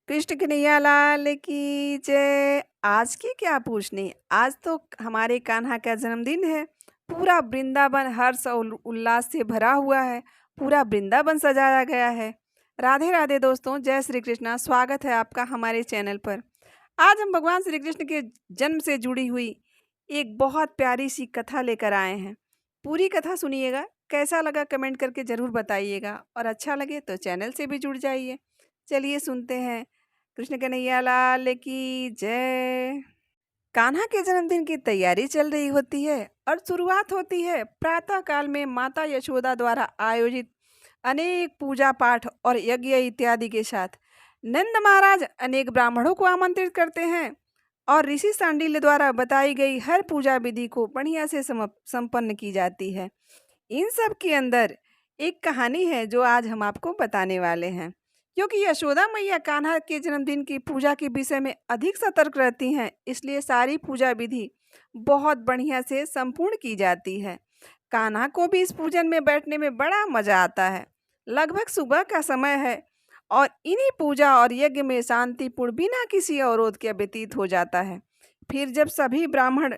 कृष्ण कन्हैया लाल की जय। आज की क्या पूछनी, आज तो हमारे कान्हा का जन्मदिन है। पूरा वृंदावन हर्ष और उल्लास से भरा हुआ है। पूरा वृंदावन सजाया गया है। राधे राधे दोस्तों, जय श्री कृष्णा। स्वागत है आपका हमारे चैनल पर। आज हम भगवान श्री कृष्ण के जन्म से जुड़ी हुई एक बहुत प्यारी सी कथा लेकर आए हैं। पूरी कथा सुनिएगा। कैसा लगा कमेंट करके ज़रूर बताइएगा, और अच्छा लगे तो चैनल से भी जुड़ जाइए। चलिए सुनते हैं। कृष्ण कन्हैया लाल की जय। कान्हा के जन्मदिन की तैयारी चल रही होती है और शुरुआत होती है प्रातः काल में माता यशोदा द्वारा आयोजित अनेक पूजा पाठ और यज्ञ इत्यादि के साथ। नंद महाराज अनेक ब्राह्मणों को आमंत्रित करते हैं और ऋषि सांडिल्य द्वारा बताई गई हर पूजा विधि को बढ़िया से संपन्न की जाती है। इन सब के अंदर एक कहानी है जो आज हम आपको बताने वाले हैं। क्योंकि यशोदा मैया कान्हा के जन्मदिन की पूजा के विषय में अधिक सतर्क रहती हैं, इसलिए सारी पूजा विधि बहुत बढ़िया से संपूर्ण की जाती है। कान्हा को भी इस पूजन में बैठने में बड़ा मजा आता है। लगभग सुबह का समय है और इन्हीं पूजा और यज्ञ में शांतिपूर्ण बिना किसी अवरोध के व्यतीत हो जाता है। फिर जब सभी ब्राह्मण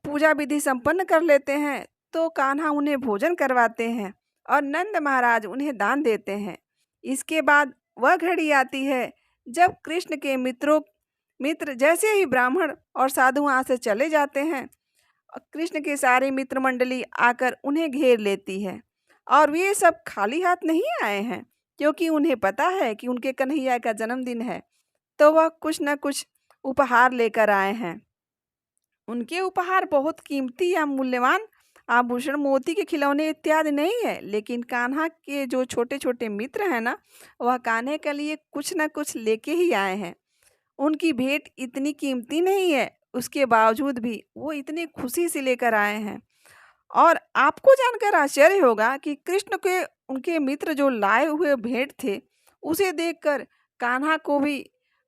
पूजा विधि संपन्न कर लेते हैं तो कान्हा उन्हें भोजन करवाते हैं और नंद महाराज उन्हें दान देते हैं। इसके बाद वह घड़ी आती है जब कृष्ण के मित्र जैसे ही ब्राह्मण और साधु वहाँ से चले जाते हैं, कृष्ण के सारे मित्र मंडली आकर उन्हें घेर लेती है। और वे सब खाली हाथ नहीं आए हैं, क्योंकि उन्हें पता है कि उनके कन्हैया का जन्मदिन है, तो वह कुछ न कुछ उपहार लेकर आए हैं। उनके उपहार बहुत कीमती या मूल्यवान आभूषण, मोती के खिलौने इत्यादि नहीं है, लेकिन कान्हा के जो छोटे छोटे मित्र हैं ना, वह कान्हे के लिए कुछ न कुछ लेके ही आए हैं। उनकी भेंट इतनी कीमती नहीं है, उसके बावजूद भी वो इतनी खुशी से लेकर आए हैं। और आपको जानकर आश्चर्य होगा कि कृष्ण के उनके मित्र जो लाए हुए भेंट थे, उसे देखकर कान्हा को भी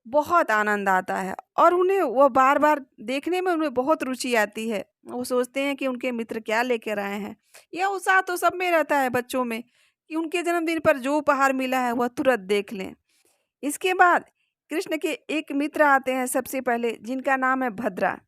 बहुत आनंद आता है और उन्हें वो बार बार देखने में उन्हें बहुत रुचि आती है। वो सोचते हैं कि उनके मित्र क्या लेकर आए हैं। यह उत्साह तो सब में रहता है बच्चों में, कि उनके जन्मदिन पर जो उपहार मिला है वह तुरंत देख लें। इसके बाद कृष्ण के एक मित्र आते हैं सबसे पहले, जिनका नाम है भद्रा।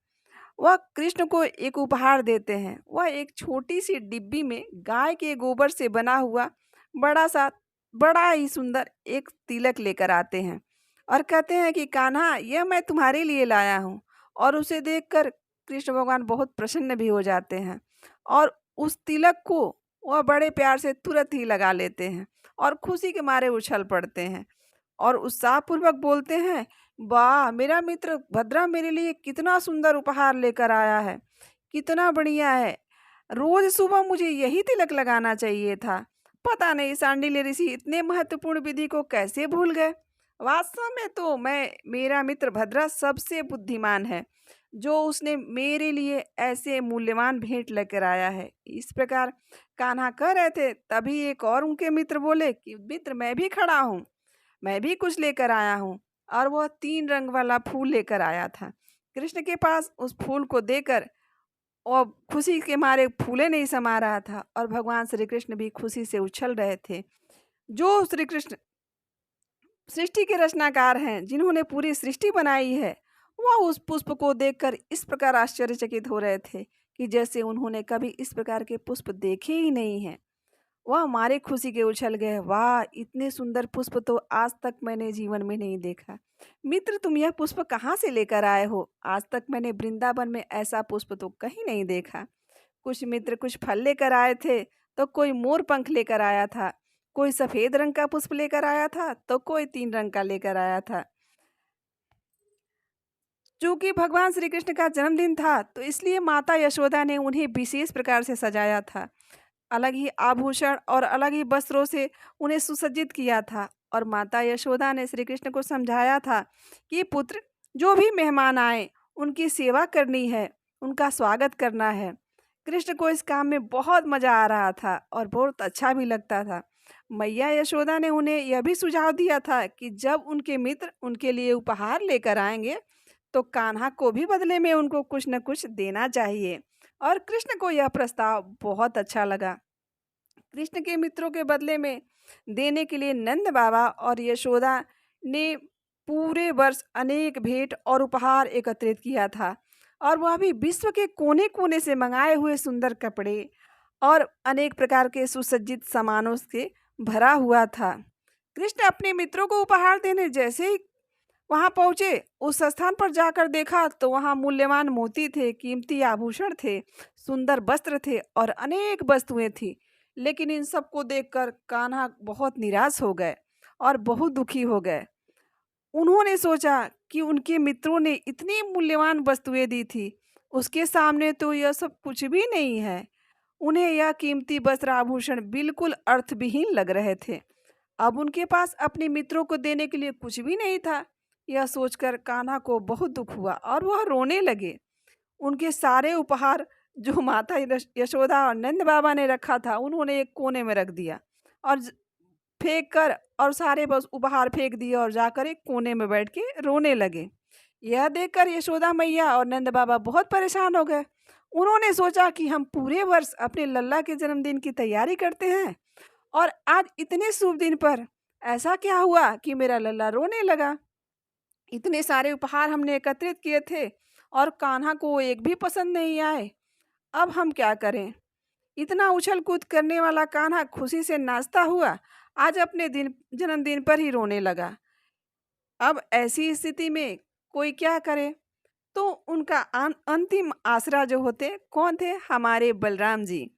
वह कृष्ण को एक उपहार देते हैं। वह एक छोटी सी डिब्बी में गाय के गोबर से बना हुआ बड़ा सा बड़ा ही सुंदर एक तिलक लेकर आते हैं और कहते हैं कि कान्हा, यह मैं तुम्हारे लिए लाया हूँ। और उसे देखकर कृष्ण भगवान बहुत प्रसन्न भी हो जाते हैं और उस तिलक को वह बड़े प्यार से तुरंत ही लगा लेते हैं और खुशी के मारे उछल पड़ते हैं और उत्साहपूर्वक बोलते हैं, वाह, मेरा मित्र भद्रा मेरे लिए कितना सुंदर उपहार लेकर आया है, कितना बढ़िया है। रोज सुबह मुझे यही तिलक लगाना चाहिए था। पता नहीं सांडिल्य ऋषि इतने महत्वपूर्ण विधि को कैसे भूल गए। वास्तव में तो मेरा मित्र भद्रा सबसे बुद्धिमान है, जो उसने मेरे लिए ऐसे मूल्यवान भेंट लेकर आया है। इस प्रकार कान्हा कह रहे थे, तभी एक और उनके मित्र बोले कि मित्र, मैं भी खड़ा हूँ, मैं भी कुछ लेकर आया हूँ। और वह 3 रंग वाला फूल लेकर आया था। कृष्ण के पास उस फूल को देकर और खुशी के मारे फूले नहीं समा रहा था और भगवान श्री कृष्ण भी खुशी से उछल रहे थे। जो श्री कृष्ण सृष्टि के रचनाकार हैं, जिन्होंने पूरी सृष्टि बनाई है, वह उस पुष्प को देखकर इस प्रकार आश्चर्यचकित हो रहे थे कि जैसे उन्होंने कभी इस प्रकार के पुष्प देखे ही नहीं हैं। वह हमारे खुशी के उछल गए। वाह, इतने सुंदर पुष्प तो आज तक मैंने जीवन में नहीं देखा। मित्र, तुम यह पुष्प कहाँ से लेकर आए हो? आज तक मैंने वृंदावन में ऐसा पुष्प तो कहीं नहीं देखा। कुछ मित्र कुछ फल लेकर आए थे, तो कोई मोर पंख लेकर आया था, कोई सफेद रंग का पुष्प लेकर आया था, तो कोई 3 रंग का लेकर आया था। चूंकि भगवान श्री कृष्ण का जन्मदिन था, तो इसलिए माता यशोदा ने उन्हें विशेष प्रकार से सजाया था। अलग ही आभूषण और अलग ही वस्त्रों से उन्हें सुसज्जित किया था। और माता यशोदा ने श्री कृष्ण को समझाया था कि पुत्र, जो भी मेहमान आए उनकी सेवा करनी है, उनका स्वागत करना है। कृष्ण को इस काम में बहुत मजा आ रहा था और बहुत अच्छा भी लगता था। मैया यशोदा ने उन्हें यह भी सुझाव दिया था कि जब उनके मित्र उनके लिए उपहार लेकर आएंगे, तो कान्हा को भी बदले में उनको कुछ न कुछ देना चाहिए। और कृष्ण को यह प्रस्ताव बहुत अच्छा लगा। कृष्ण के मित्रों के बदले में देने के लिए नंद बाबा और यशोदा ने पूरे वर्ष अनेक भेंट और उपहार एकत्रित किया था, और वह भी विश्व के कोने-कोने से मंगाए हुए सुंदर कपड़े और अनेक प्रकार के सुसज्जित सामानों से भरा हुआ था। कृष्ण अपने मित्रों को उपहार देने जैसे ही वहां पहुंचे, उस स्थान पर जाकर देखा तो वहां मूल्यवान मोती थे, कीमती आभूषण थे, सुंदर वस्त्र थे और अनेक वस्तुएं थी। लेकिन इन सबको देखकर कान्हा बहुत निराश हो गए और बहुत दुखी हो गए। उन्होंने सोचा कि उनके मित्रों ने इतनी मूल्यवान वस्तुएं दी थी, उसके सामने तो यह सब कुछ भी नहीं है। उन्हें यह कीमती वस्त्र आभूषण बिल्कुल अर्थविहीन लग रहे थे। अब उनके पास अपने मित्रों को देने के लिए कुछ भी नहीं था। यह सोचकर कान्हा को बहुत दुख हुआ और वह रोने लगे। उनके सारे उपहार जो माता यशोदा और नंद बाबा ने रखा था, उन्होंने एक कोने में रख दिया और फेंक कर, और सारे बस उपहार फेंक दिए और जाकर एक कोने में बैठ के रोने लगे। यह देखकर यशोदा मैया और नंद बाबा बहुत परेशान हो गए। उन्होंने सोचा कि हम पूरे वर्ष अपने लल्ला के जन्मदिन की तैयारी करते हैं, और आज इतने शुभ दिन पर ऐसा क्या हुआ कि मेरा लल्ला रोने लगा। इतने सारे उपहार हमने एकत्रित किए थे और कान्हा को वो एक भी पसंद नहीं आए। अब हम क्या करें। इतना उछल कूद करने वाला कान्हा खुशी से नाचता हुआ आज अपने दिन जन्मदिन पर ही रोने लगा। अब ऐसी स्थिति में कोई क्या करे। तो उनका अंतिम आसरा जो होते कौन थे, हमारे बलराम जी।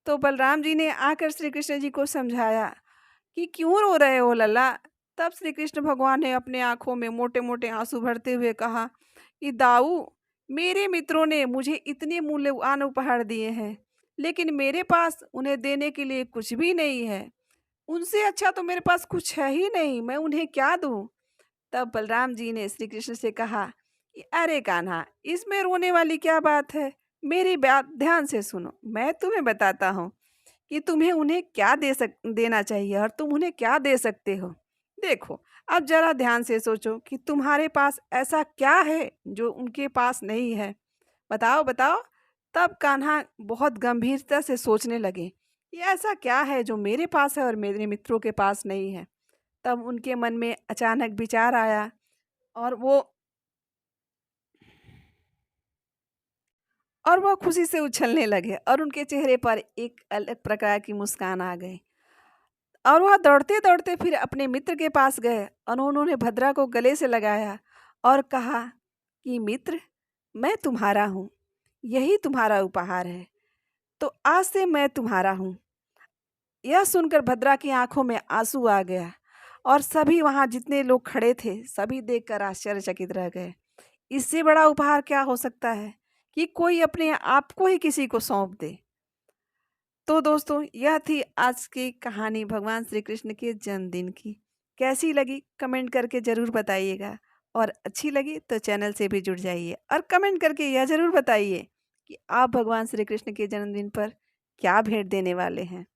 तो बलराम जी ने आकर श्री कृष्ण जी को समझाया कि क्यों रो रहे हो लल्ला। तब श्री कृष्ण भगवान ने अपने आंखों में मोटे मोटे आंसू भरते हुए कहा कि दाऊ, मेरे मित्रों ने मुझे इतने मूल्यवान उपहार दिए हैं, लेकिन मेरे पास उन्हें देने के लिए कुछ भी नहीं है। उनसे अच्छा तो मेरे पास कुछ है ही नहीं, मैं उन्हें क्या दूं। तब बलराम जी ने श्री कृष्ण से कहा कि अरे कान्हा, इसमें रोने वाली क्या बात है। मेरी बात ध्यान से सुनो, मैं तुम्हें बताता हूँ कि तुम्हें उन्हें क्या देना चाहिए और तुम उन्हें क्या दे सकते हो। देखो, अब जरा ध्यान से सोचो कि तुम्हारे पास ऐसा क्या है जो उनके पास नहीं है। बताओ बताओ। तब कान्हा बहुत गंभीरता से सोचने लगे कि ऐसा क्या है जो मेरे पास है और मेरे मित्रों के पास नहीं है। तब उनके मन में अचानक विचार आया, और वो खुशी से उछलने लगे और उनके चेहरे पर एक अलग प्रकार की मुस्कान आ गई। और वह दौड़ते दौड़ते फिर अपने मित्र के पास गए और उन्होंने भद्रा को गले से लगाया और कहा कि मित्र, मैं तुम्हारा हूँ, यही तुम्हारा उपहार है, तो आज से मैं तुम्हारा हूँ। यह सुनकर भद्रा की आंखों में आंसू आ गया, और सभी वहां जितने लोग खड़े थे सभी देखकर आश्चर्यचकित रह गए। इससे बड़ा उपहार क्या हो सकता है कि कोई अपने आप को ही किसी को सौंप दे। तो दोस्तों, यह थी आज की कहानी भगवान श्री कृष्ण के जन्मदिन की। कैसी लगी कमेंट करके ज़रूर बताइएगा, और अच्छी लगी तो चैनल से भी जुड़ जाइए और कमेंट करके यह ज़रूर बताइए कि आप भगवान श्री कृष्ण के जन्मदिन पर क्या भेंट देने वाले हैं।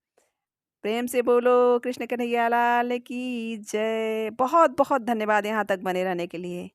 प्रेम से बोलो कृष्ण कन्हैया लाल की जय। बहुत बहुत धन्यवाद यहाँ तक बने रहने के लिए।